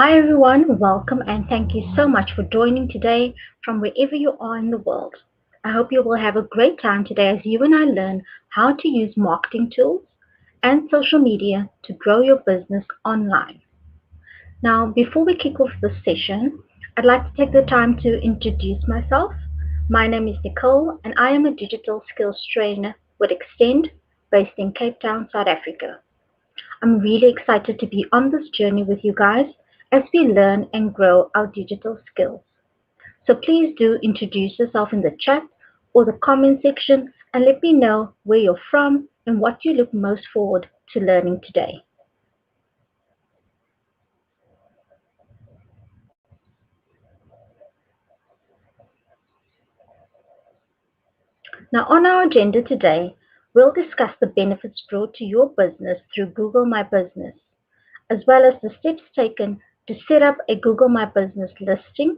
Hi everyone, welcome and thank you so much for joining today from wherever you are in the world. I hope you will have a great time today as you and I learn how to use marketing tools and social media to grow your business online. Now, before we kick off this session, I'd like to take the time to introduce myself. My name is Nicole and I am a digital skills trainer with Extend based in Cape Town, South Africa. I'm really excited to be on this journey with you guys as we learn and grow our digital skills. So please do introduce yourself in the chat or the comment section and let me know where you're from and what you look most forward to learning today. Now, on our agenda today, we'll discuss the benefits brought to your business through Google My Business, as well as the steps taken to set up a Google My Business listing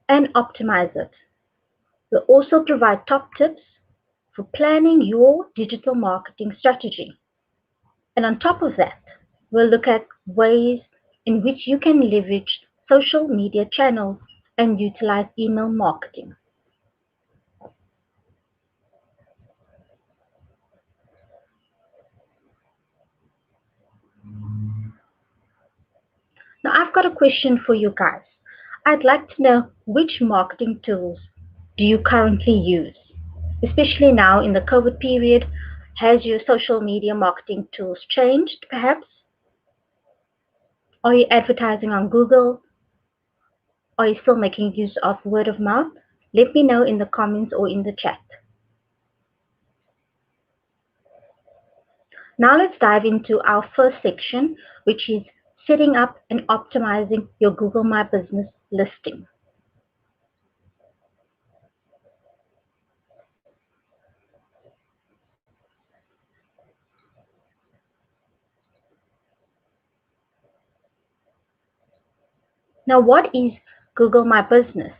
and optimize it. We'll also provide top tips for planning your digital marketing strategy. And on top of that, we'll look at ways in which you can leverage social media channels and utilize email marketing. Now, I've got a question for you guys. I'd like to know which marketing tools do you currently use? Especially now in the COVID period, has your social media marketing tools changed perhaps? Are you advertising on Google? Are you still making use of word of mouth? Let me know in the comments or in the chat. Now let's dive into our first section, which is setting up and optimizing your Google My Business listing. Now, what is Google My Business?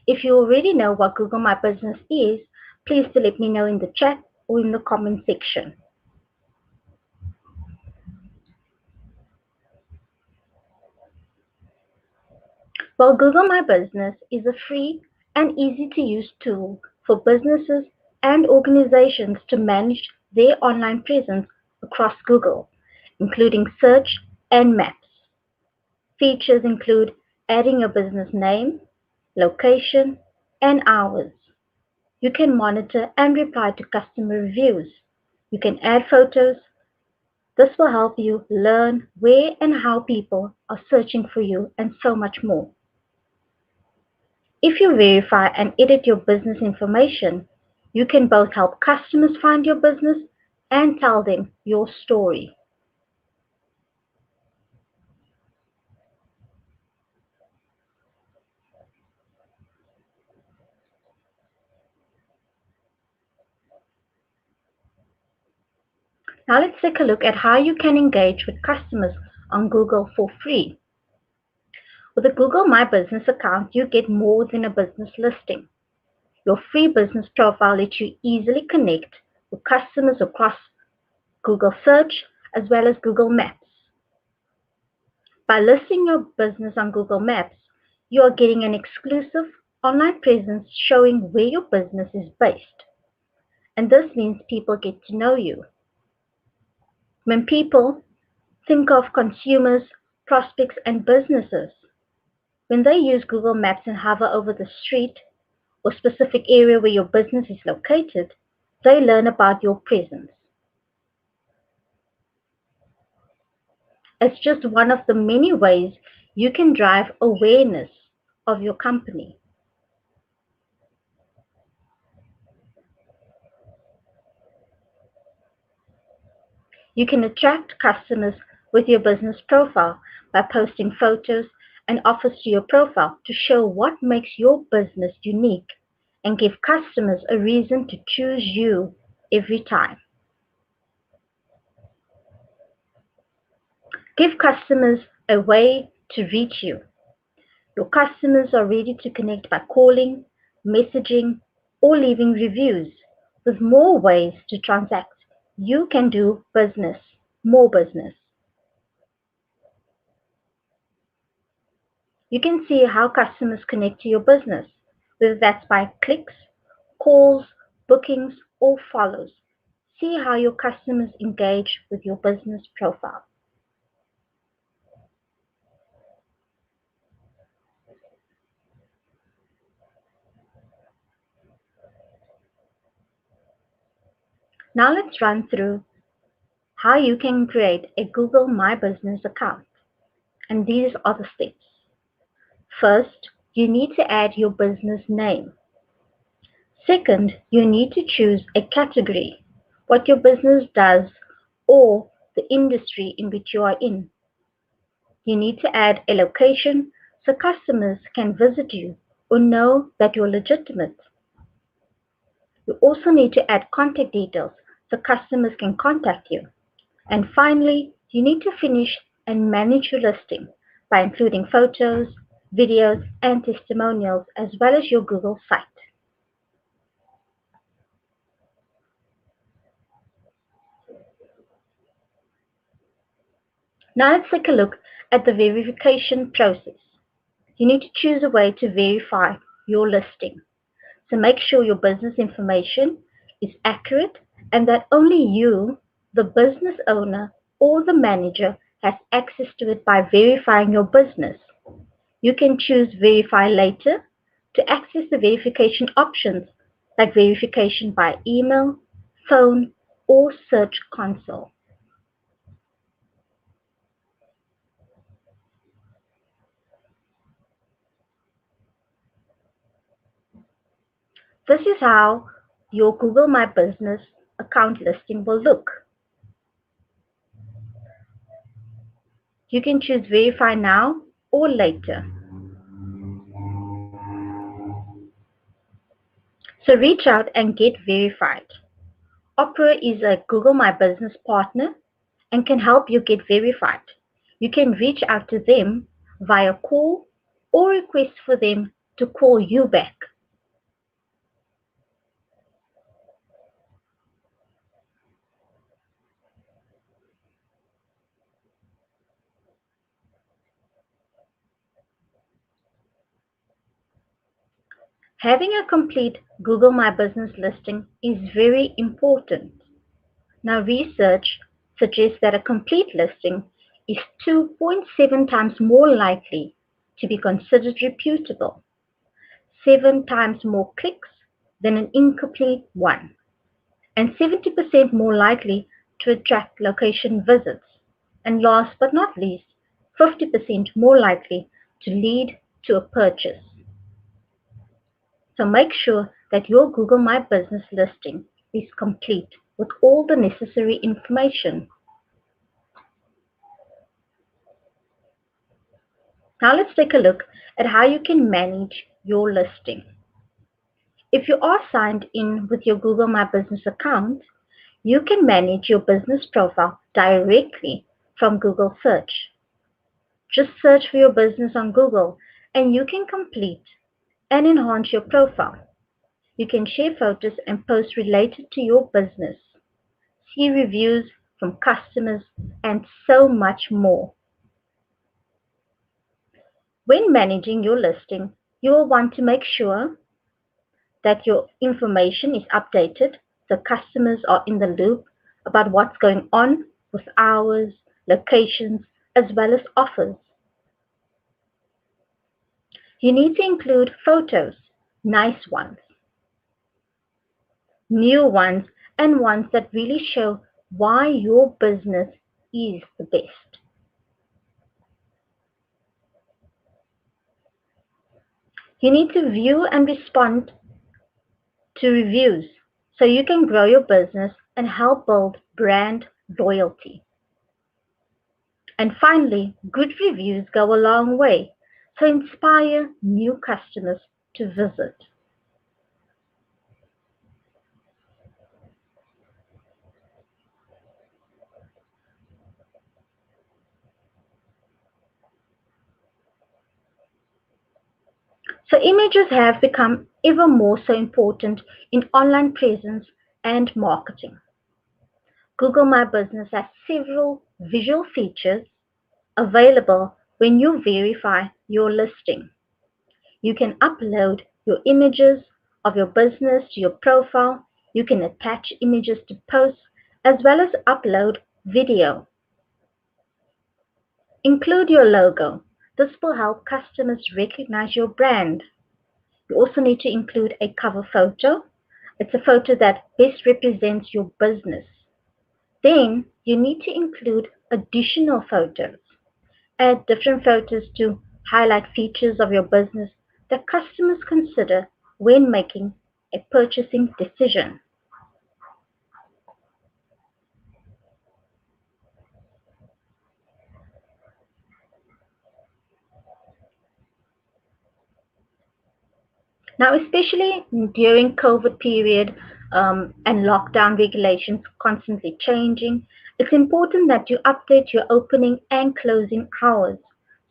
If you already know what Google My Business is, please do let me know in the chat or in the comment section. Well, Google My Business is a free and easy to use tool for businesses and organizations to manage their online presence across Google, including search and maps. Features include adding your business name, location, and hours. You can monitor and reply to customer reviews. You can add photos. This will help you learn where and how people are searching for you and so much more. If you verify and edit your business information, you can both help customers find your business and tell them your story. Now let's take a look at how you can engage with customers on Google for free. With a Google My Business account, you get more than a business listing. Your free business profile lets you easily connect with customers across Google Search as well as Google Maps. By listing your business on Google Maps, you are getting an exclusive online presence showing where your business is based. And this means people get to know you. When people think of consumers, prospects, and businesses, when they use Google Maps and hover over the street or specific area where your business is located, they learn about your presence. It's just one of the many ways you can drive awareness of your company. You can attract customers with your business profile by posting photos and offers to your profile to show what makes your business unique and give customers a reason to choose you every time. Give customers a way to reach you. Your customers are ready to connect by calling, messaging, or leaving reviews. With more ways to transact, you can do business, more business. You can see how customers connect to your business, whether that's by clicks, calls, bookings, or follows. See how your customers engage with your business profile. Now let's run through how you can create a Google My Business account. And these are the steps. First, you need to add your business name. Second, you need to choose a category, what your business does, or the industry in which you are in. You need to add a location so customers can visit you or know that you're legitimate. You also need to add contact details so customers can contact you. And finally, you need to finish and manage your listing by including photos, videos, and testimonials as well as your Google site. Now let's take a look at the verification process. You need to choose a way to verify your listing. So make sure your business information is accurate and that only you, the business owner, or the manager has access to it by verifying your business. You can choose Verify Later to access the verification options like verification by email, phone, or Search Console. This is how your Google My Business account listing will look. You can choose Verify Now or Later. So reach out and get verified. Opera is a Google My Business partner and can help you get verified. You can reach out to them via call or request for them to call you back. Having a complete Google My Business listing is very important. Now, research suggests that a complete listing is 2.7 times more likely to be considered reputable, 7 times more clicks than an incomplete one, and 70% more likely to attract location visits, and last but not least, 50% more likely to lead to a purchase. So make sure that your Google My Business listing is complete with all the necessary information. Now let's take a look at how you can manage your listing. If you are signed in with your Google My Business account, you can manage your business profile directly from Google Search. Just search for your business on Google and you can complete and enhance your profile. You can share photos and posts related to your business, see reviews from customers, and so much more. When managing your listing, you will want to make sure that your information is updated so customers are in the loop about what's going on with hours, locations, as well as offers. You need to include photos, nice ones, new ones, and ones that really show why your business is the best. You need to view and respond to reviews so you can grow your business and help build brand loyalty. And finally, good reviews go a long way, so inspire new customers to visit. So images have become ever more so important in online presence and marketing. Google My Business has several visual features available when you verify your listing. You can upload your images of your business to your profile. You can attach images to posts as well as upload video. Include your logo. This will help customers recognize your brand. You also need to include a cover photo. It's a photo that best represents your business. Then you need to include additional photos. Add different photos to highlight features of your business that customers consider when making a purchasing decision. Now, especially during COVID period and lockdown regulations constantly changing, it's important that you update your opening and closing hours.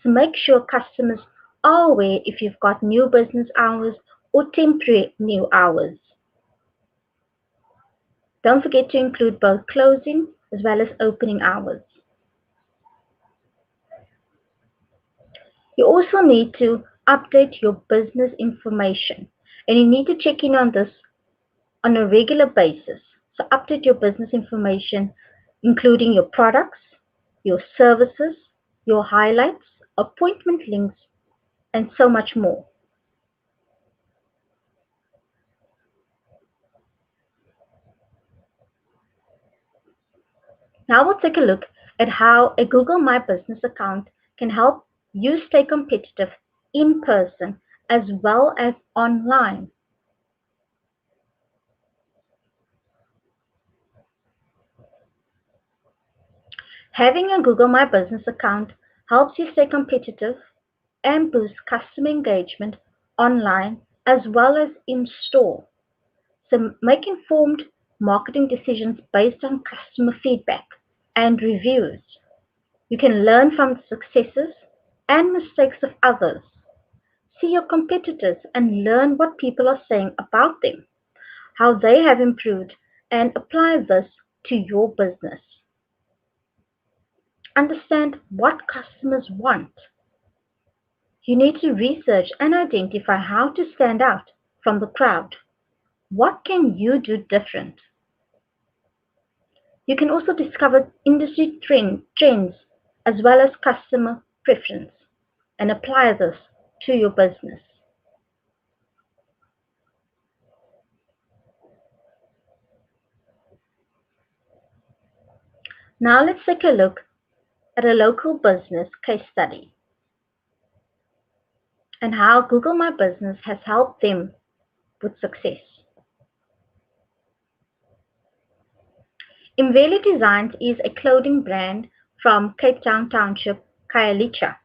So make sure customers are aware if you've got new business hours or temporary new hours. Don't forget to include both closing as well as opening hours. You also need to update your business information, and you need to check in on this on a regular basis. So update your business information, including your products, your services, your highlights, appointment links, and so much more. Now we'll take a look at how a Google My Business account can help you stay competitive in person as well as online. Having a Google My Business account helps you stay competitive and boost customer engagement online as well as in store. So make informed marketing decisions based on customer feedback and reviews. You can learn from the successes and mistakes of others. See your competitors and learn what people are saying about them, how they have improved, and apply this to your business. Understand what customers want. You need to research and identify how to stand out from the crowd. What can you do different? You can also discover industry trends as well as customer preference and apply this to your business. Now let's take a look at a local business case study and how Google My Business has helped them with success. Imveli Designs is a clothing brand from Cape Town Township, Khayelitsha.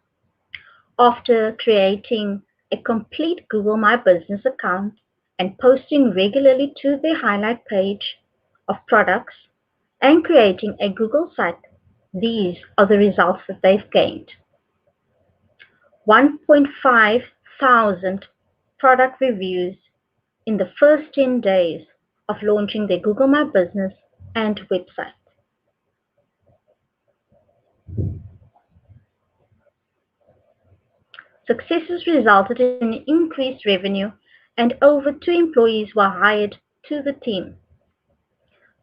After creating a complete Google My Business account and posting regularly to their highlight page of products and creating a Google site, these are the results that they've gained. 1.5 thousand product reviews in the first 10 days of launching their Google My Business and website. Successes resulted in increased revenue and over 2 employees were hired to the team.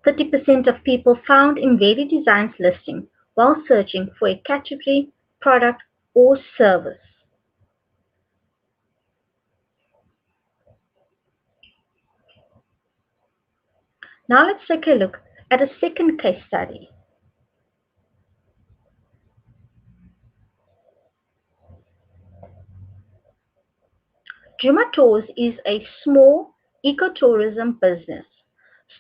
30% of people found Invedi Designs listing while searching for a category, product, or service. Now let's take a look at a second case study. Juma Tours is a small ecotourism business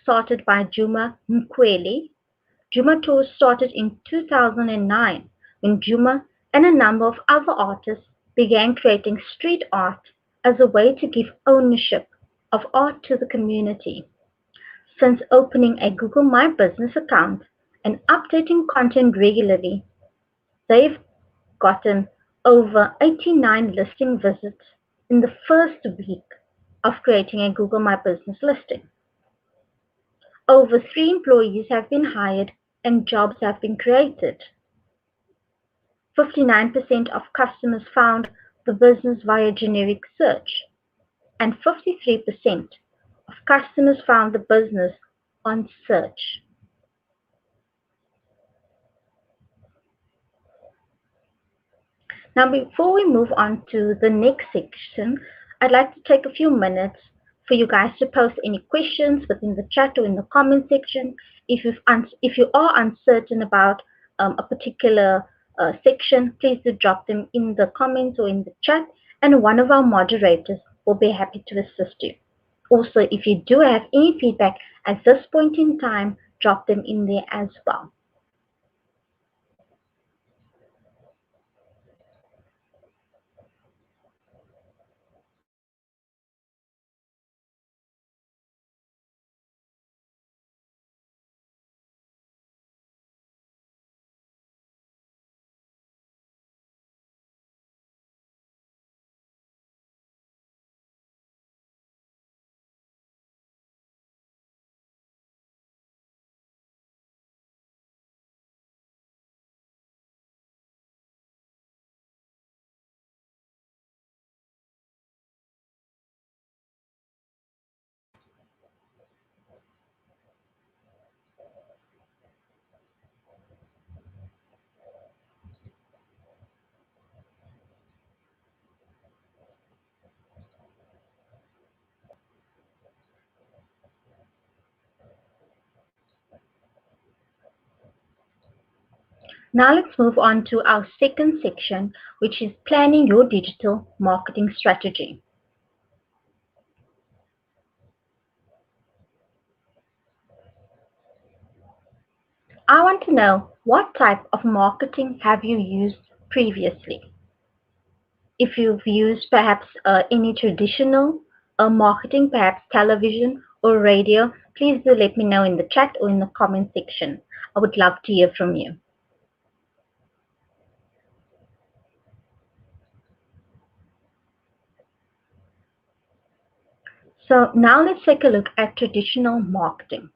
started by Juma Mkweli. Juma Tours started in 2009 when Juma and a number of other artists began creating street art as a way to give ownership of art to the community. Since opening a Google My Business account and updating content regularly, they've gotten over 89 listing visits in the first week of creating a Google My Business listing. Over 3 employees have been hired and jobs have been created. 59% of customers found the business via generic search, and 53% of customers found the business on search. Now, before we move on to the next section, I'd like to take a few minutes for you guys to post any questions within the chat or in the comment section. If you are uncertain about a particular section, please do drop them in the comments or in the chat, and one of our moderators will be happy to assist you. Also, if you do have any feedback at this point in time, drop them in there as well. Now let's move on to our second section, which is planning your digital marketing strategy. I want to know, what type of marketing have you used previously? If you've used perhaps any traditional marketing, perhaps television or radio, please do let me know in the chat or in the comment section. I would love to hear from you. So now let's take a look at traditional marketing.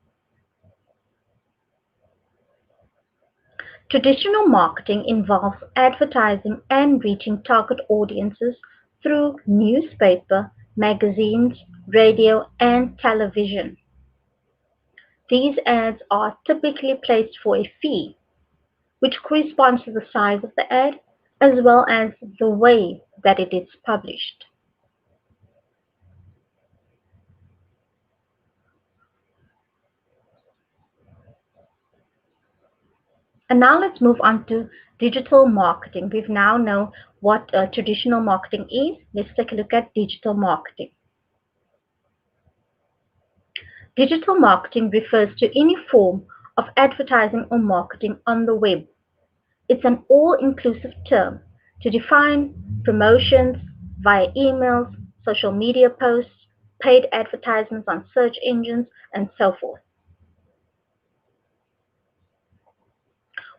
Traditional marketing involves advertising and reaching target audiences through newspaper, magazines, radio, and television. These ads are typically placed for a fee, which corresponds to the size of the ad as well as the way that it is published. And now let's move on to digital marketing. We now know what traditional marketing is. Let's take a look at digital marketing. Digital marketing refers to any form of advertising or marketing on the web. It's an all-inclusive term to define promotions via emails, social media posts, paid advertisements on search engines, and so forth.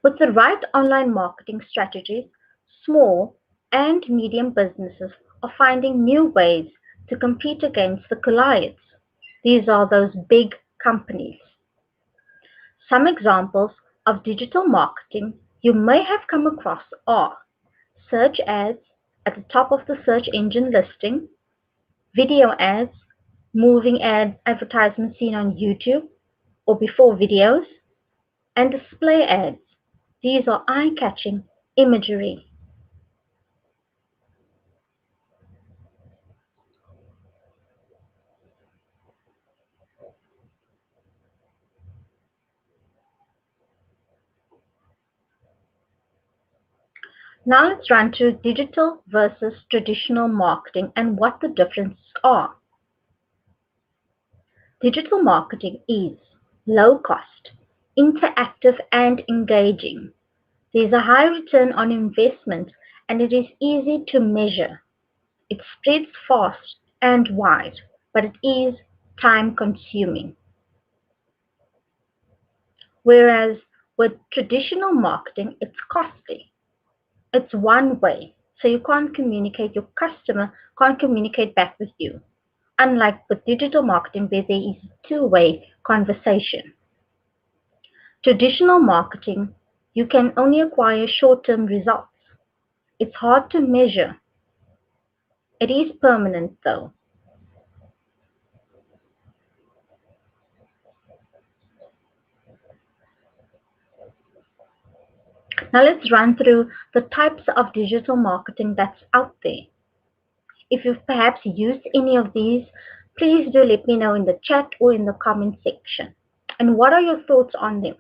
With the right online marketing strategies, small and medium businesses are finding new ways to compete against the Goliaths. These are those big companies. Some examples of digital marketing you may have come across are search ads at the top of the search engine listing, video ads, moving ad advertisements seen on YouTube or before videos, and display ads. These are eye-catching imagery. Now let's run through digital versus traditional marketing and what the differences are. Digital marketing is low cost, interactive and engaging. There is a high return on investment and it is easy to measure. It spreads fast and wide, but it is time consuming. Whereas with traditional marketing, it's costly. It's one way, so you can't communicate, your customer can't communicate back with you. Unlike with digital marketing where there is a two-way conversation. Traditional marketing, you can only acquire short-term results. It's hard to measure. It is permanent though. Now let's run through the types of digital marketing that's out there. If you've perhaps used any of these, please do let me know in the chat or in the comment section. And what are your thoughts on them?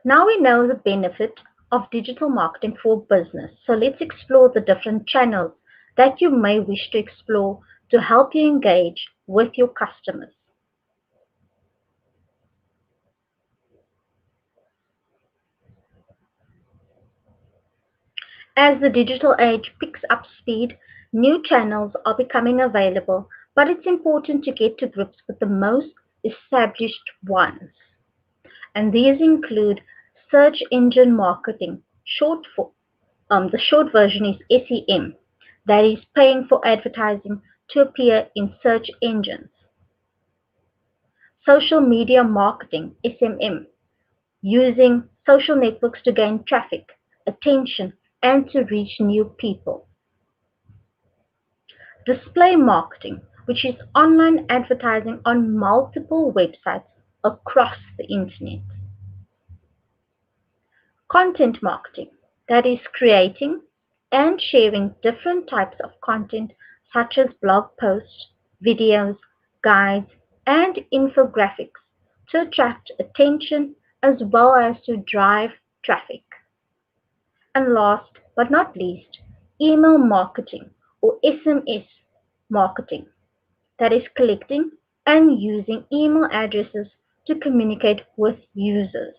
Now we know the benefit of digital marketing for business. So let's explore the different channels that you may wish to explore to help you engage with your customers. As the digital age picks up speed, new channels are becoming available, but it's important to get to grips with the most established ones. And these include search engine marketing, the short version is SEM, that is paying for advertising to appear in search engines. Social media marketing, SMM, using social networks to gain traffic, attention, and to reach new people. Display marketing, which is online advertising on multiple websites across the internet. Content marketing, that is creating and sharing different types of content such as blog posts, videos, guides, and infographics to attract attention as well as to drive traffic. And last but not least, email marketing or SMS marketing, that is collecting and using email addresses to communicate with users.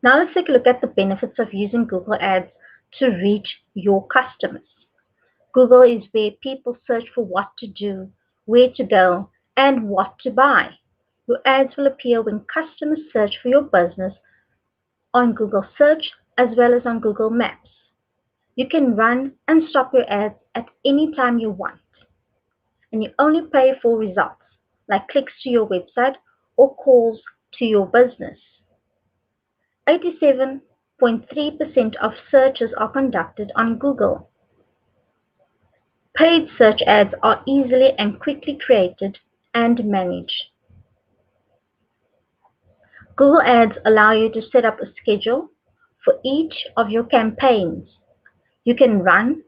Now let's take a look at the benefits of using Google Ads to reach your customers. Google is where people search for what to do, where to go, and what to buy. Your ads will appear when customers search for your business on Google Search as well as on Google Maps. You can run and stop your ads at any time you want, and you only pay for results like clicks to your website or calls to your business. 87.3% of searches are conducted on Google. Paid search ads are easily and quickly created and managed. Google Ads allow you to set up a schedule for each of your campaigns. You can run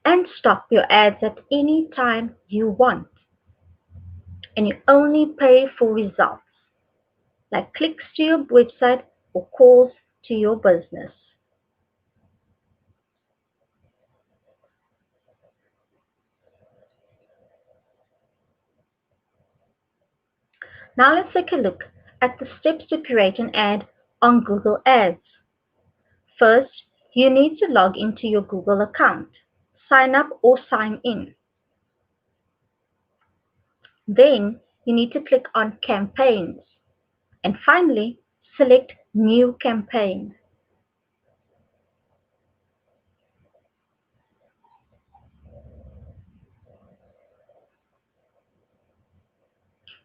and stop your ads at any time you want, and you only pay for results like clicks to your website or calls to your business. Now let's take a look at the steps to create an ad on Google Ads. First, you need to log into your Google account, sign up or sign in. Then you need to click on Campaigns, and finally select New Campaign.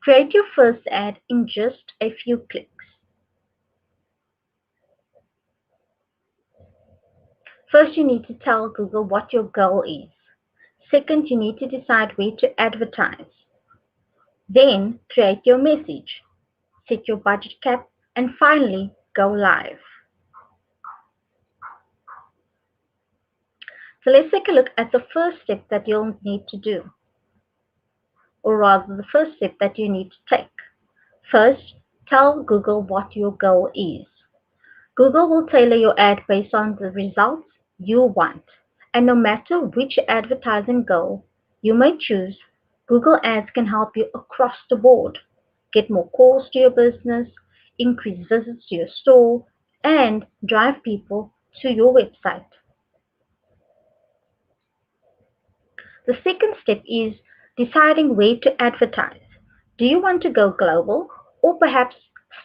Create your first ad in just a few clicks. First, you need to tell Google what your goal is. Second, you need to decide where to advertise. Then, create your message, set your budget cap, and finally, go live. So let's take a look at the first step that you'll need to do, or rather the first step that you need to take. First, tell Google what your goal is. Google will tailor your ad based on the results you want. And no matter which advertising goal you may choose, Google Ads can help you across the board. Get more calls to your business, increase visits to your store, and drive people to your website. The second step is deciding where to advertise. Do you want to go global or perhaps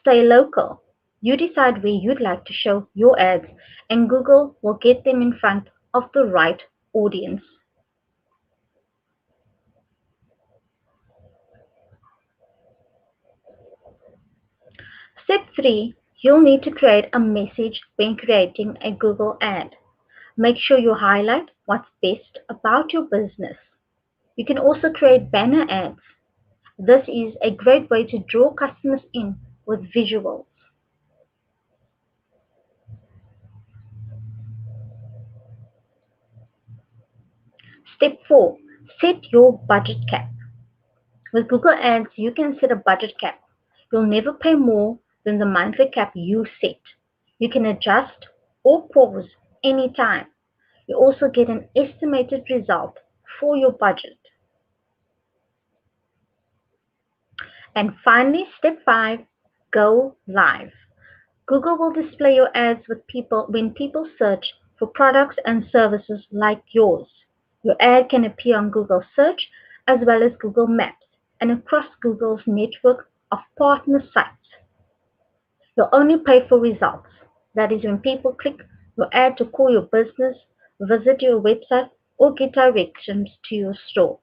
stay local? You decide where you'd like to show your ads, and Google will get them in front of the right audience. Step 3, you'll need to create a message when creating a Google ad. Make sure you highlight what's best about your business. You can also create banner ads. This is a great way to draw customers in with visuals. Step 4, set your budget cap. With Google Ads, you can set a budget cap. You'll never pay more than the monthly cap you set. You can adjust or pause anytime. You also get an estimated result for your budget. And finally, step 5, go live. Google will display your ads with people when people search for products and services like yours. Your ad can appear on Google Search as well as Google Maps and across Google's network of partner sites. You'll only pay for results. That is when people click your ad to call your business, visit your website, or get directions to your store.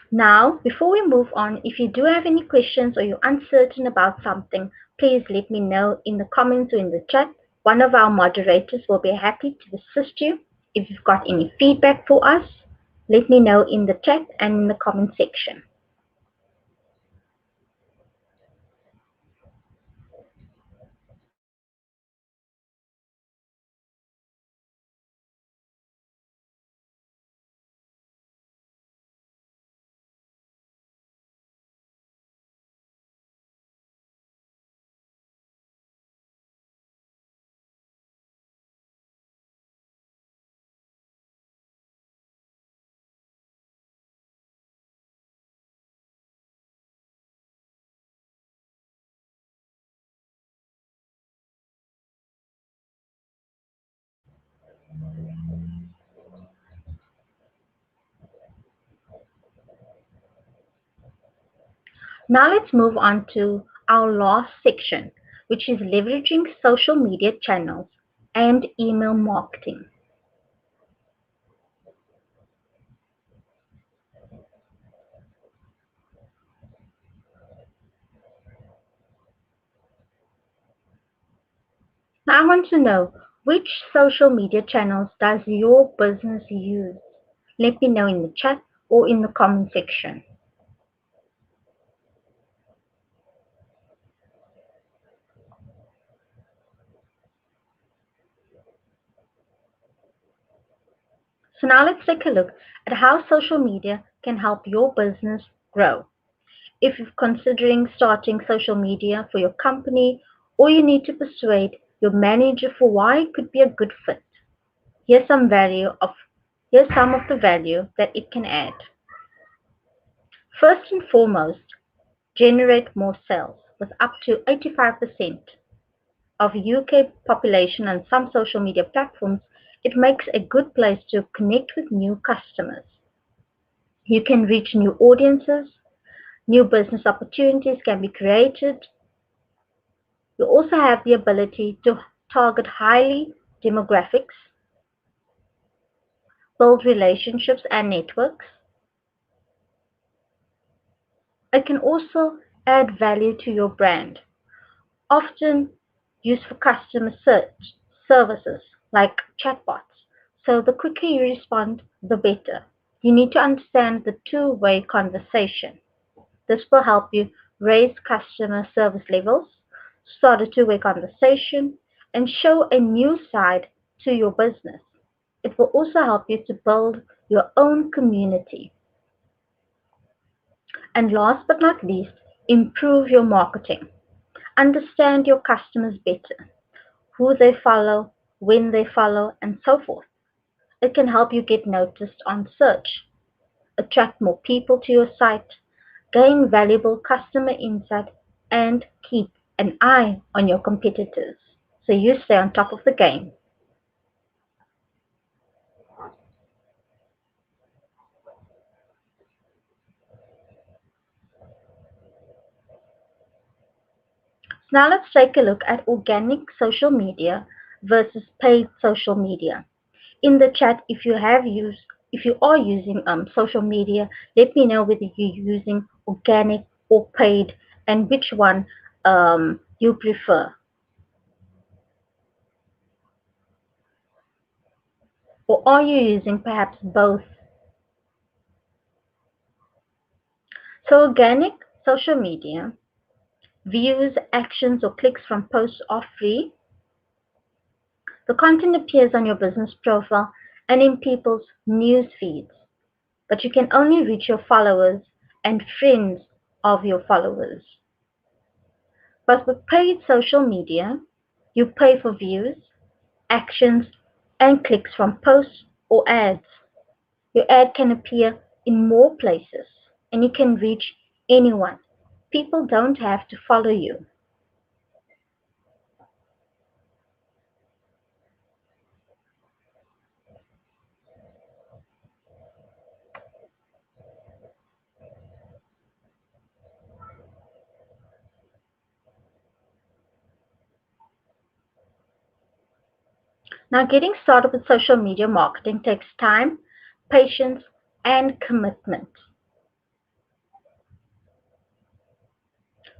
Now, before we move on, if you do have any questions or you're uncertain about something, please let me know in the comments or in the chat. One of our moderators will be happy to assist you. If you've got any feedback for us, let me know in the chat and in the comment section. Now let's move on to our last section, which is leveraging social media channels and email marketing. Now I want to know, which social media channels does your business use? Let me know in the chat or in the comment section. So now let's take a look at how social media can help your business grow. If you're considering starting social media for your company, or you need to persuade your manager for why it could be a good fit, here's some here's some of the value that it can add. First and foremost, generate more sales. With up to 85% of UK population on some social media platforms, it makes a good place to connect with new customers. You can reach new audiences, new business opportunities can be created. You also have the ability to target highly demographics, build relationships and networks. It can also add value to your brand, often used for customer search services like chatbots. So the quicker you respond, the better. You need to understand the two-way conversation. This will help you raise customer service levels, start a two-way conversation, and show a new side to your business. It will also help you to build your own community. And last but not least, improve your marketing. Understand your customers better, who they follow, when they follow, and so forth. It can help you get noticed on search, attract more people to your site, gain valuable customer insight, and keep an eye on your competitors so you stay on top of the game. Now let's take a look at organic social media versus paid social media. In the chat, If you are using social media, let me know whether you're using organic or paid and which one you prefer. Or are you using perhaps both? So organic social media, views, actions, or clicks from posts are free. The content appears on your business profile and in people's news feeds, but you can only reach your followers and friends of your followers. But with paid social media, you pay for views, actions, and clicks from posts or ads. Your ad can appear in more places and you can reach anyone. People don't have to follow you. Now, getting started with social media marketing takes time, patience, and commitment.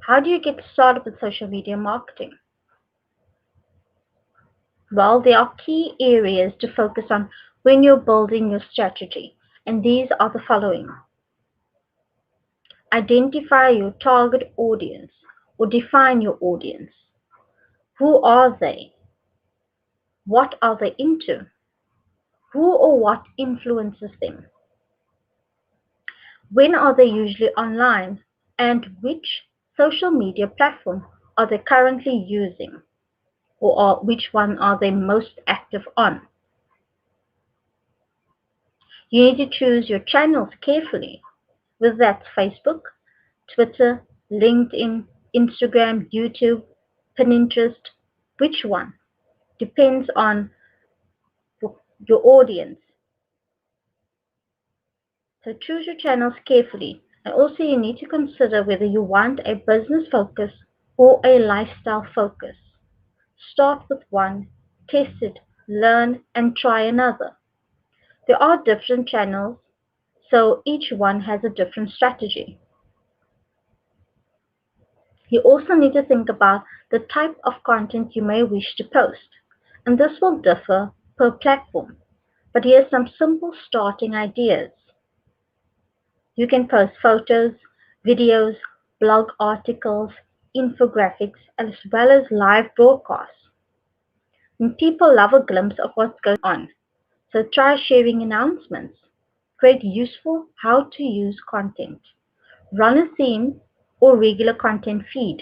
How do you get started with social media marketing? Well, there are key areas to focus on when you're building your strategy, and these are the following. Identify your target audience or define your audience. Who are they? What are they into? Who or what influences them? When are they usually online? And which social media platform are they currently using? Or which one are they most active on? You need to choose your channels carefully, whether that's Facebook, Twitter, LinkedIn, Instagram, YouTube, Pinterest. Which one? Depends on your audience. So choose your channels carefully. And also you need to consider whether you want a business focus or a lifestyle focus. Start with one, test it, learn, and try another. There are different channels, so each one has a different strategy. You also need to think about the type of content you may wish to post, and this will differ per platform. But here's some simple starting ideas. You can post photos, videos, blog articles, infographics, as well as live broadcasts. And people love a glimpse of what's going on, so try sharing announcements. Create useful how to use content. Run a theme or regular content feed.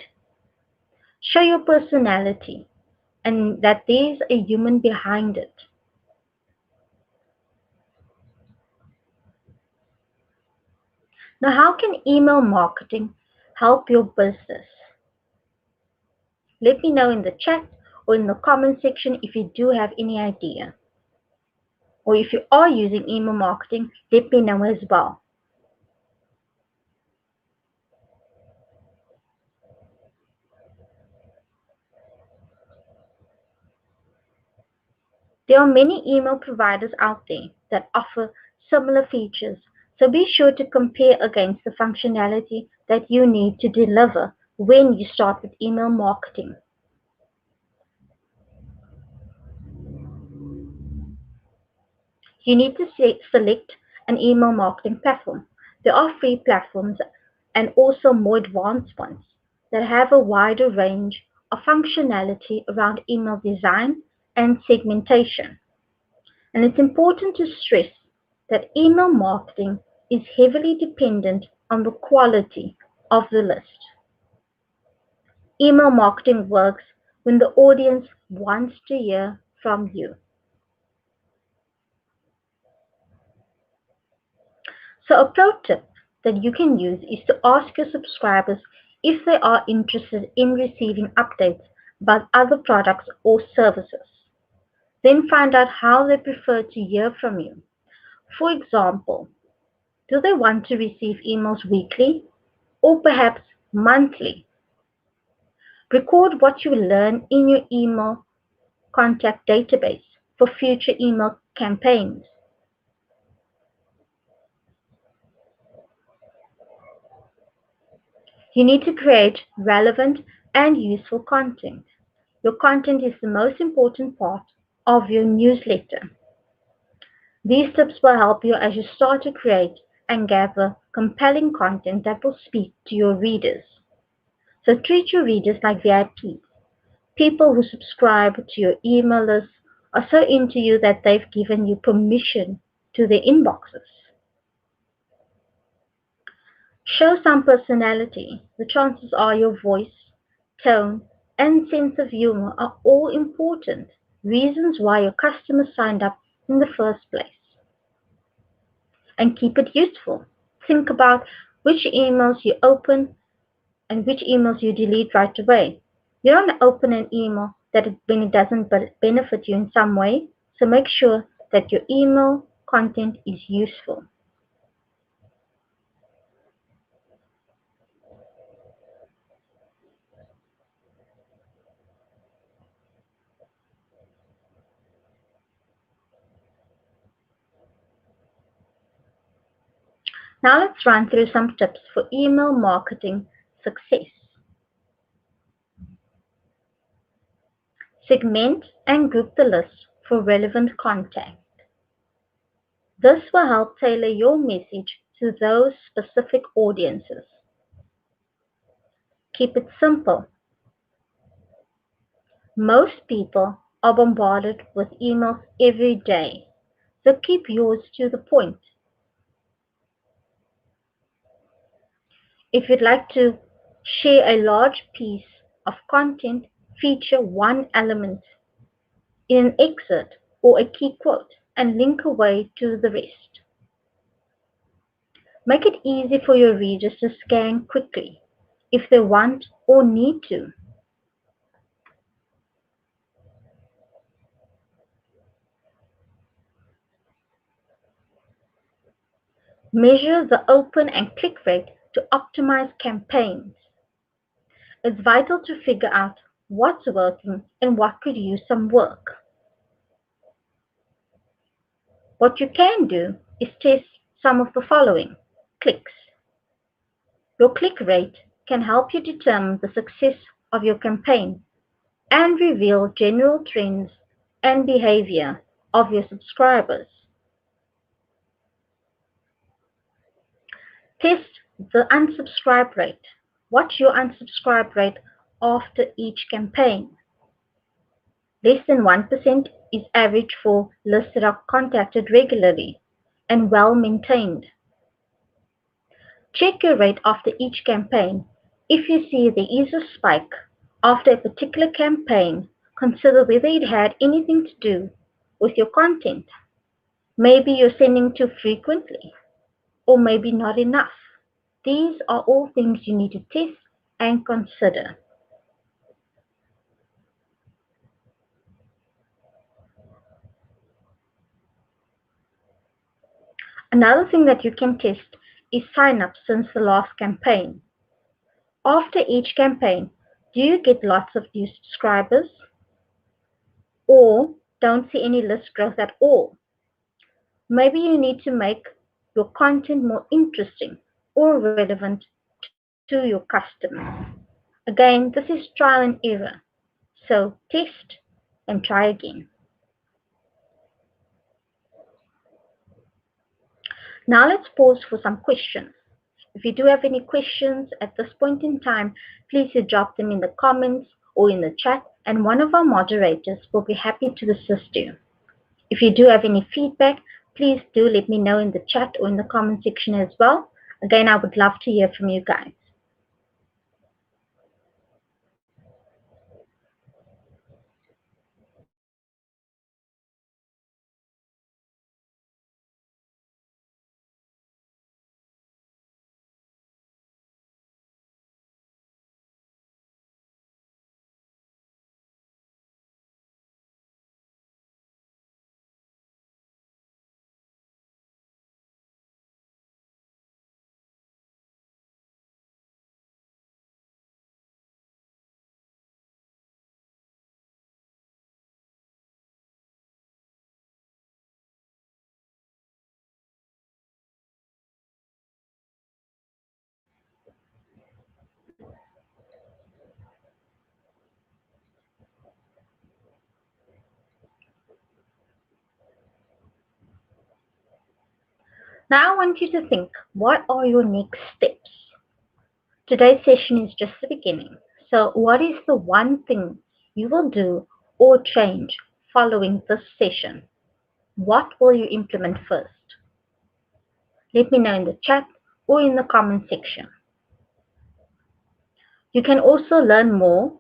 Show your personality and that there's a human behind it. Now, how can email marketing help your business? Let me know in the chat or in the comment section if you do have any idea. Or if you are using email marketing, let me know as well. There are many email providers out there that offer similar features, so be sure to compare against the functionality that you need to deliver when you start with email marketing. You need to select an email marketing platform. There are free platforms and also more advanced ones that have a wider range of functionality around email design and segmentation. And it's important to stress that email marketing is heavily dependent on the quality of the list. Email marketing works when the audience wants to hear from you. So a pro tip that you can use is to ask your subscribers if they are interested in receiving updates about other products or services. Then find out how they prefer to hear from you. For example, do they want to receive emails weekly or perhaps monthly? Record what you learn in your email contact database for future email campaigns. You need to create relevant and useful content. Your content is the most important part of your newsletter. These tips will help you as you start to create and gather compelling content that will speak to your readers. So treat your readers like VIPs. People who subscribe to your email list are so into you that they've given you permission to their inboxes. Show some personality. The chances are your voice, tone, and sense of humor are all important reasons why your customers signed up in the first place. And keep it useful. Think about which emails you open and which emails you delete right away. You don't open an email when it doesn't benefit you in some way, so make sure that your email content is useful. Now let's run through some tips for email marketing success. Segment and group the list for relevant content. This will help tailor your message to those specific audiences. Keep it simple. Most people are bombarded with emails every day, so keep yours to the point. If you'd like to share a large piece of content, feature one element in an excerpt or a key quote and link away to the rest. Make it easy for your readers to scan quickly if they want or need to. Measure the open and click rate to optimize campaigns. It's vital to figure out what's working and what could use some work. What you can do is test some of the following. Clicks. Your click rate can help you determine the success of your campaign and reveal general trends and behavior of your subscribers. Test the unsubscribe rate. What's your unsubscribe rate after each campaign? Less than 1% is average for lists that are contacted regularly and well maintained. Check your rate after each campaign. If you see there is a spike after a particular campaign, consider whether it had anything to do with your content. Maybe you're sending too frequently, or maybe not enough. These are all things you need to test and consider. Another thing that you can test is sign-ups since the last campaign. After each campaign, do you get lots of new subscribers or don't see any list growth at all? Maybe you need to make your content more interesting or relevant to your customers. Again, this is trial and error. So test and try again. Now let's pause for some questions. If you do have any questions at this point in time, please do drop them in the comments or in the chat, and one of our moderators will be happy to assist you. If you do have any feedback, please do let me know in the chat or in the comment section as well. Again, I would love to hear from you guys. Now I want you to think, what are your next steps? Today's session is just the beginning. So what is the one thing you will do or change following this session? What will you implement first? Let me know in the chat or in the comment section. You can also learn more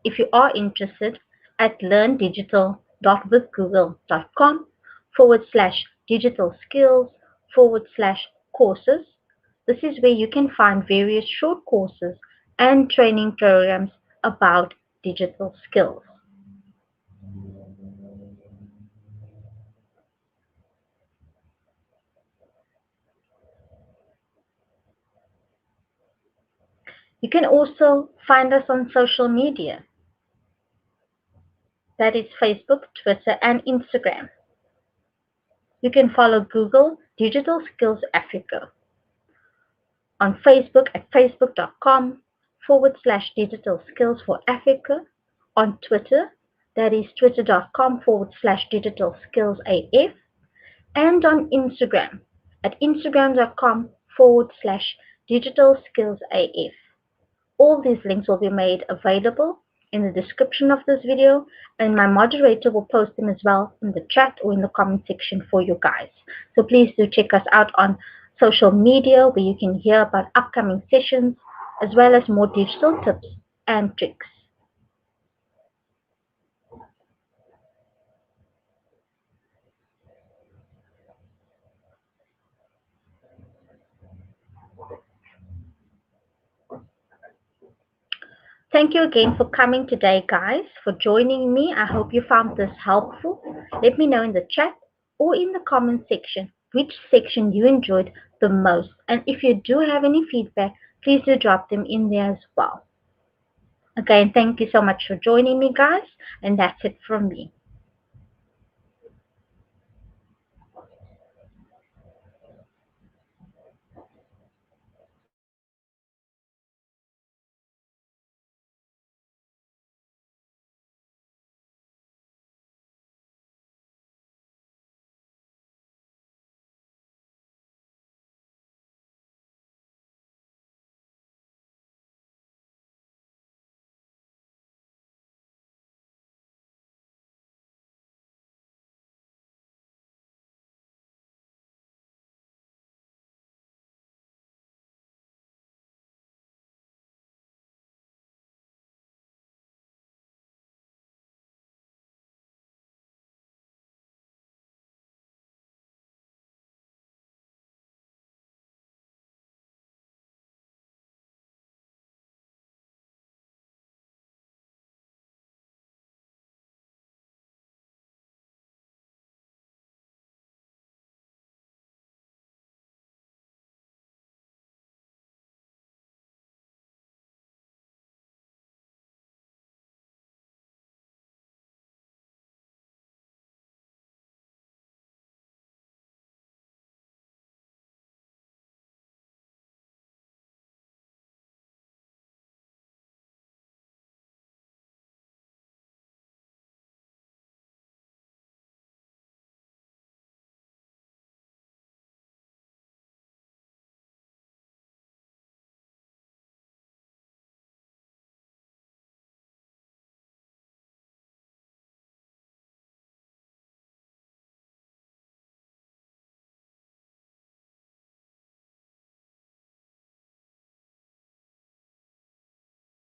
if you are interested at learndigital.withgoogle.com/digital skills/courses. This is where you can find various short courses and training programs about digital skills. You can also find us on social media. That is Facebook, Twitter, and Instagram. You can follow Google Digital Skills Africa on Facebook at facebook.com/digital skills for Africa, on Twitter, that is twitter.com/digital skills AF, and on Instagram at instagram.com/digital skills AF. All these links will be made available in the description of this video, and my moderator will post them as well in the chat or in the comment section for you guys. So please do check us out on social media where you can hear about upcoming sessions as well as more digital tips and tricks. Thank you again for coming today, guys, for joining me. I hope you found this helpful. Let me know in the chat or in the comment section which section you enjoyed the most. And if you do have any feedback, please do drop them in there as well. Again, thank you so much for joining me, guys, and that's it from me.